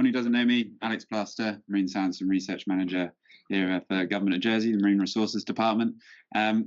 anyone who doesn't know me, Alex Plaster, Marine Science and Research Manager here at the Government of Jersey, the Marine Resources Department.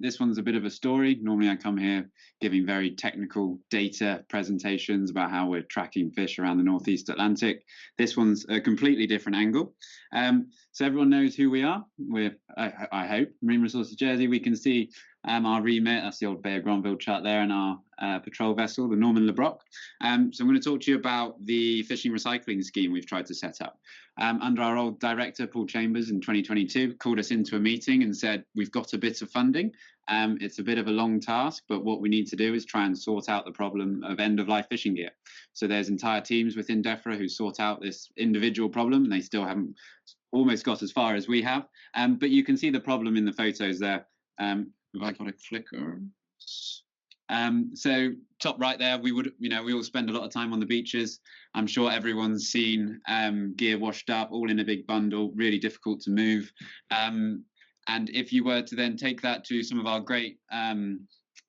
This one's a bit of a story. Normally I come here giving very technical data presentations about how we're tracking fish around the Northeast Atlantic. This one's a completely different angle. So everyone knows who we are. We're, I hope, Marine Resources Jersey. We can see our remit, that's the old Bay of Granville chart there, and our patrol vessel, the Norman LeBrock. So I'm going to talk to you about the fishing recycling scheme we've tried to set up. Under our old director, Paul Chambers, in 2022, called us into a meeting and said, we've got a bit of funding. It's a bit of a long task, but what we need to do is try and sort out the problem of end-of-life fishing gear. So there's entire teams within DEFRA who sort out this individual problem, and they still haven't almost got as far as we have. But you can see the problem in the photos there. Have I got a clicker? So top right there, we all spend a lot of time on the beaches. I'm sure everyone's seen gear washed up, all in a big bundle, really difficult to move. And if you were to then take that to some of our great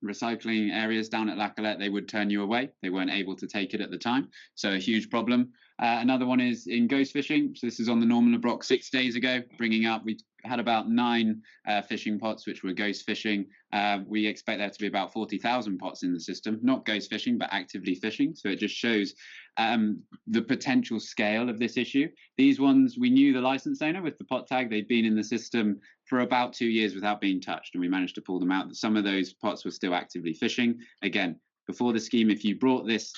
recycling areas down at La Calette, they would turn you away. They weren't able to take it at the time. So a huge problem. Another one is in ghost fishing. So this is on the Norman LeBrock 6 days ago, bringing up, we had about 9 fishing pots, which were ghost fishing. We expect there to be about 40,000 pots in the system, not ghost fishing, but actively fishing. So it just shows the potential scale of this issue. These ones, we knew the license owner with the pot tag. They'd been in the system for about 2 years without being touched, and we managed to pull them out. Some of those pots were still actively fishing. Again, before the scheme, if you brought this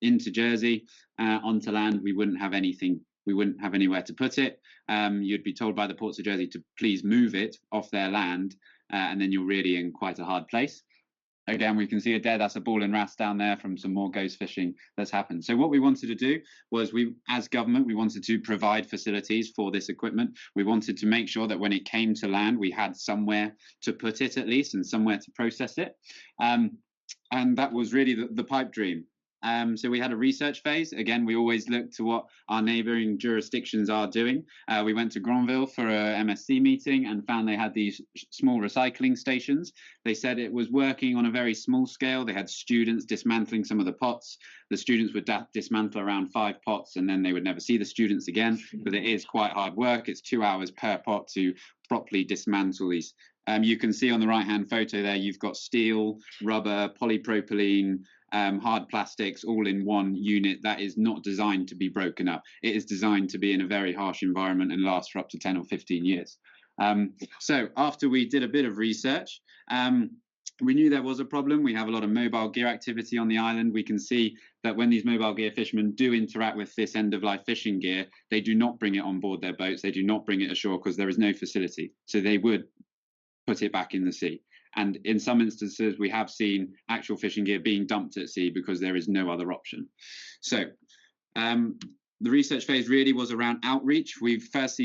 into Jersey onto land, we wouldn't have anything. We wouldn't have anywhere to put it. You'd be told by the ports of Jersey to please move it off their land, and then you're really in quite a hard place. Again, we can see it there. That's a ball and wrasse down there from some more ghost fishing that's happened. So what we wanted to do was, as government, we wanted to provide facilities for this equipment. We wanted to make sure that when it came to land, we had somewhere to put it at least, and somewhere to process it. And that was really the pipe dream. So we had a research phase. Again, we always look to what our neighbouring jurisdictions are doing. We went to Granville for a MSC meeting and found they had these small recycling stations. They said it was working on a very small scale. They had students dismantling some of the pots. The students would dismantle around 5 pots, and then they would never see the students again, because it is quite hard work. It's 2 hours per pot to properly dismantle these. You can see on the right-hand photo there, you've got steel, rubber, polypropylene, hard plastics all in one unit that is not designed to be broken up. It is designed to be in a very harsh environment and last for up to 10 or 15 years. So after we did a bit of research, we knew there was a problem. We have a lot of mobile gear activity on the island. We can see that when these mobile gear fishermen do interact with this end-of-life fishing gear, they do not bring it on board their boats. They do not bring it ashore because there is no facility. So they would put it back in the sea. And in some instances, we have seen actual fishing gear being dumped at sea because there is no other option. So the research phase really was around outreach. This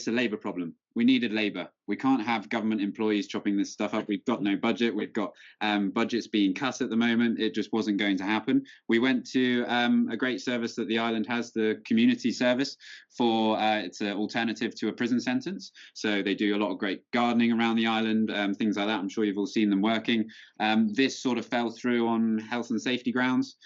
is a labour problem. We needed labour. We can't have government employees chopping this stuff up. We've got no budget. We've got budgets being cut at the moment. It just wasn't going to happen. We went to a great service that the island has, the community service, for it's an alternative to a prison sentence. So they do a lot of great gardening around the island, things like that. I'm sure you've all seen them working. This sort of fell through on health and safety grounds.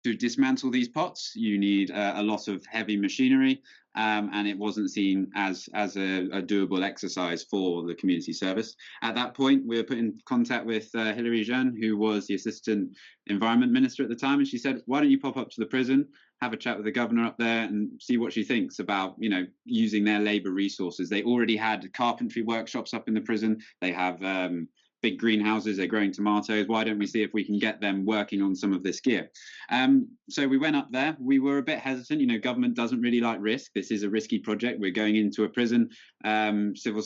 To dismantle these pots, you need a lot of heavy machinery, and it wasn't seen as a doable exercise for the community service. At that point, we were put in contact with Hilary Jeanne, who was the Assistant Environment Minister at the time, and she said, why don't you pop up to the prison, have a chat with the governor up there and see what she thinks about, using their labour resources. They already had carpentry workshops up in the prison. They have big greenhouses, they're growing tomatoes. Why don't we see if we can get them working on some of this gear? So we went up there. We were a bit hesitant. Government doesn't really like risk. This is a risky project. We're going into a prison, civil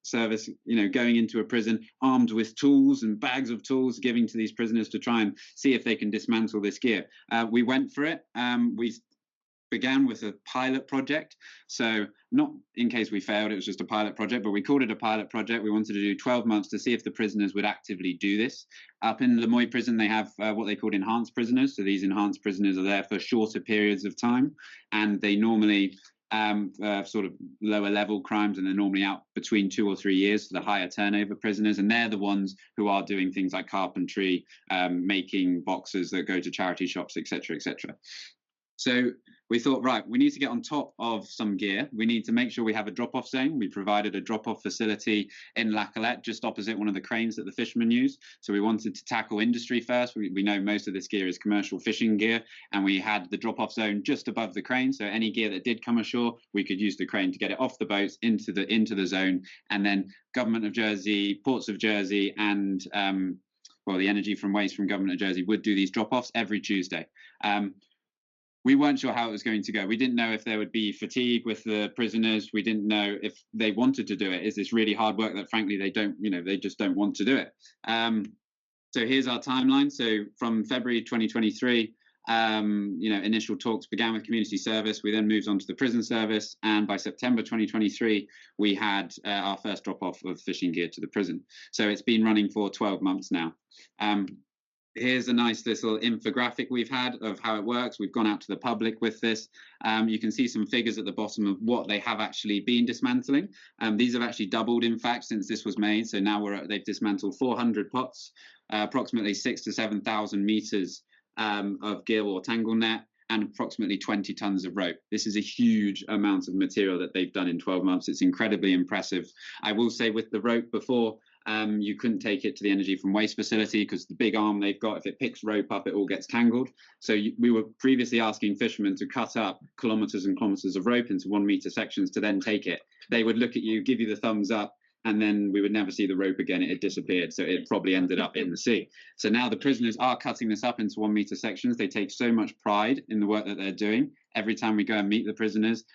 service, going into a prison armed with tools and bags of tools, giving to these prisoners to try and see if they can dismantle this gear. We went for it. We began with a pilot project. So not in case we failed, it was just a pilot project, but we called it a pilot project. We wanted to do 12 months to see if the prisoners would actively do this. Up in Lemoy prison, they have what they called enhanced prisoners. So these enhanced prisoners are there for shorter periods of time, and they normally sort of lower level crimes, and they're normally out between 2 or 3 years for the higher turnover prisoners, and they're the ones who are doing things like carpentry, making boxes that go to charity shops, etc., etc. So we thought, right, we need to get on top of some gear. We need to make sure we have a drop-off zone. We provided a drop-off facility in La Colette, just opposite one of the cranes that the fishermen use. So we wanted to tackle industry first. We know most of this gear is commercial fishing gear, and we had the drop-off zone just above the crane. So any gear that did come ashore, we could use the crane to get it off the boats into the zone, and then Government of Jersey, Ports of Jersey, and well, the energy from waste from Government of Jersey would do these drop-offs every Tuesday. We weren't sure how it was going to go. We didn't know if there would be fatigue with the prisoners. We didn't know if they wanted to do it. Is this really hard work that frankly they don't, they just don't want to do it. So here's our timeline. So from February 2023, initial talks began with community service. We then moved on to the prison service, and by September 2023, we had our first drop-off of fishing gear to the prison. So it's been running for 12 months now. Here's a nice little infographic we've had of how it works. We've gone out to the public with this. You can see some figures at the bottom of what they have actually been dismantling. These have actually doubled, in fact, since this was made. So now they've dismantled 400 pots, approximately 6,000 to 7,000 meters of gill or tangle net, and approximately 20 tons of rope. This is a huge amount of material that they've done in 12 months. It's incredibly impressive. I will say with the rope before, you couldn't take it to the energy from waste facility because the big arm they've got, if it picks rope up, it all gets tangled. So we were previously asking fishermen to cut up kilometers and kilometers of rope into 1 meter sections to then take it. They would look at you, give you the thumbs up, and then we would never see the rope again. It had disappeared, so it probably ended up in the sea. So now the prisoners are cutting this up into 1 meter sections. They take so much pride in the work that they're doing. Every time we go and meet the prisoners,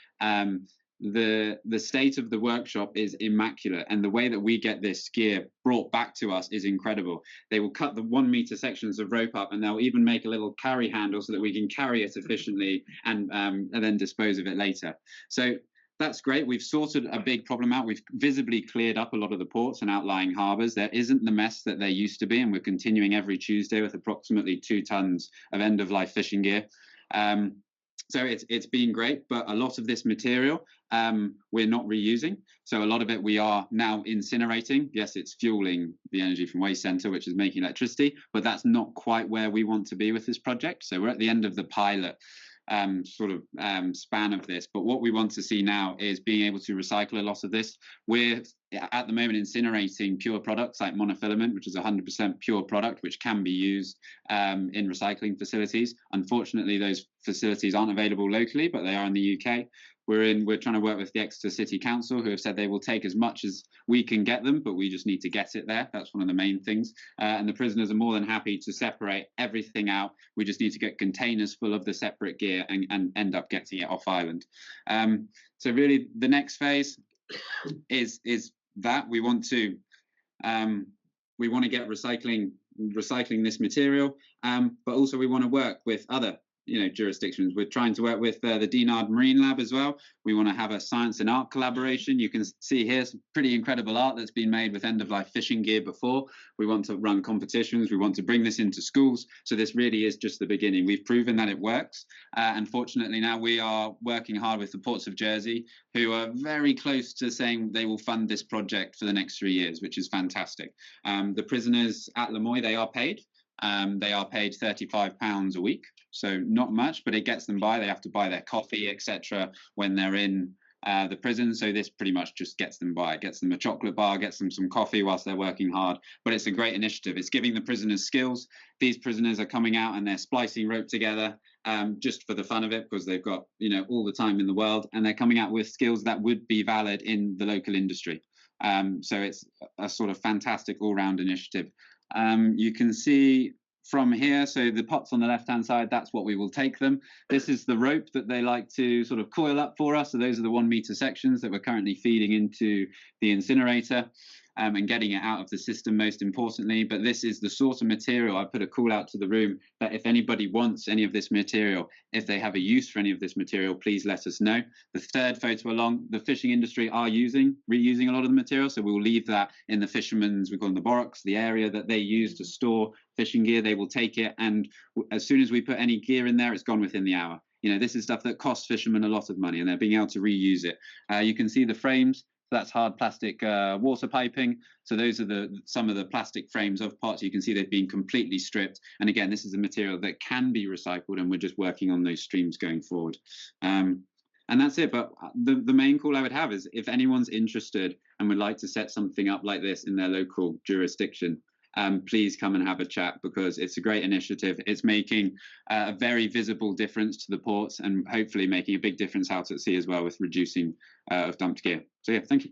the state of the workshop is immaculate, and the way that we get this gear brought back to us is incredible. They will cut the 1 meter sections of rope up, and they'll even make a little carry handle so that we can carry it efficiently and then dispose of it later. So that's great. We've sorted a big problem out. We've visibly cleared up a lot of the ports and outlying harbours. There isn't the mess that there used to be, and we're continuing every Tuesday with approximately 2 tons of end-of-life fishing gear. So it's been great, but a lot of this material we're not reusing. So a lot of it we are now incinerating. Yes, it's fueling the energy from waste centre, which is making electricity, but that's not quite where we want to be with this project. So we're at the end of the pilot span of this, but what we want to see now is being able to recycle a lot of this. We're at the moment incinerating pure products like monofilament, which is 100% pure product, which can be used in recycling facilities. Unfortunately, those facilities aren't available locally, but they are in the UK. We're trying to work with the Exeter City Council, who have said they will take as much as we can get them, but we just need to get it there. That's one of the main things. And the prisoners are more than happy to separate everything out. We just need to get containers full of the separate gear and end up getting it off island. So really, the next phase is that we want to get recycling this material, but also we want to work with other jurisdictions. We're trying to work with the Dinard Marine Lab as well. We want to have a science and art collaboration. You can see here some pretty incredible art that's been made with end-of-life fishing gear before. We want to run competitions. We want to bring this into schools. So this really is just the beginning. We've proven that it works. Unfortunately, now we are working hard with the Ports of Jersey, who are very close to saying they will fund this project for the next 3 years, which is fantastic. The prisoners at Lemoy, they are paid. They are paid £35 a week, so not much, but it gets them by. They have to buy their coffee, etc., when they're in the prison. So this pretty much just gets them by. It gets them a chocolate bar, gets them some coffee whilst they're working hard. But it's a great initiative. It's giving the prisoners skills. These prisoners are coming out and they're splicing rope together just for the fun of it, because they've got all the time in the world, and they're coming out with skills that would be valid in the local industry. So it's a sort of fantastic all-round initiative. You can see from here, so the pots on the left-hand side, that's what we will take them. This is the rope that they like to sort of coil up for us. So those are the 1 meter sections that we're currently feeding into the incinerator and getting it out of the system, most importantly. But this is the sort of material, I put a call out to the room, that if anybody wants any of this material, if they have a use for any of this material, please let us know. The third photo along, the fishing industry are reusing a lot of the material, so we'll leave that in the fishermen's, we call them the borrocks, the area that they use to store fishing gear. They will take it, and as soon as we put any gear in there, it's gone within the hour. This is stuff that costs fishermen a lot of money, and they're being able to reuse it. You can see the frames. That's hard plastic water piping. So those are some of the plastic frames of pots. You can see they've been completely stripped. And again, this is a material that can be recycled, and we're just working on those streams going forward. And that's it. But the main call I would have is, if anyone's interested and would like to set something up like this in their local jurisdiction, please come and have a chat, because it's a great initiative. It's making a very visible difference to the ports, and hopefully making a big difference out at sea as well, with reducing of dumped gear. So yeah, thank you.